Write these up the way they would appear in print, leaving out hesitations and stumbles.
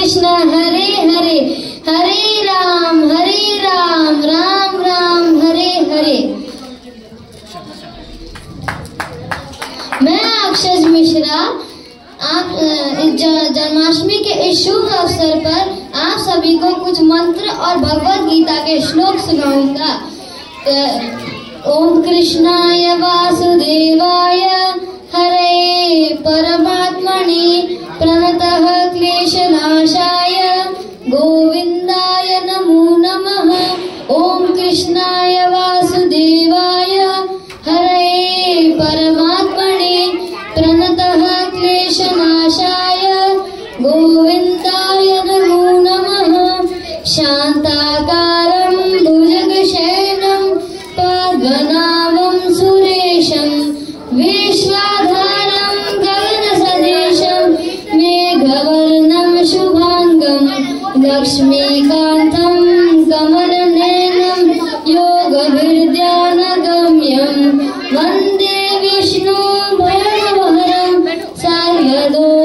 कृष्ण हरे हरे, हरे राम राम राम हरे हरे। मैं अक्षय मिश्रा आप जन्माष्टमी के इस शुभ अवसर पर आप सभी को कुछ मंत्र और भगवत गीता के श्लोक सुनाऊंगा। ओम कृष्णाय वासुदेवाय हरे परमात्मने प्रणतः क्लेशनाशाय गोविंदाय नमो नमः। ओम कृष्णाय वासुदेवाय हरे परमात्मने प्रणतः क्लेशनाशाय गोविंदाय नमो नमः। शांताकारं भुजगशयनं पद्मनाभं सुरेशं विश्वाधारं गगनसदृशं मेघवर्णं शुभांगं लक्ष्मीकान्तं कमलनयनं योगविद्यानगम्यं वन्दे विष्णु भवहरं सर्वलोकैकनाथं।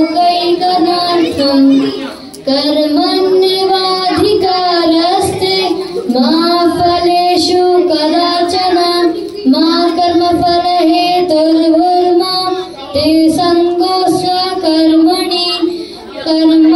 कर्मण्येवाधिकारस्ते मा फलेषु कदाचन मा कर्मफलहेतुर्भुर्मा ते सङ्गोऽस्त्वकर्मणि कर्म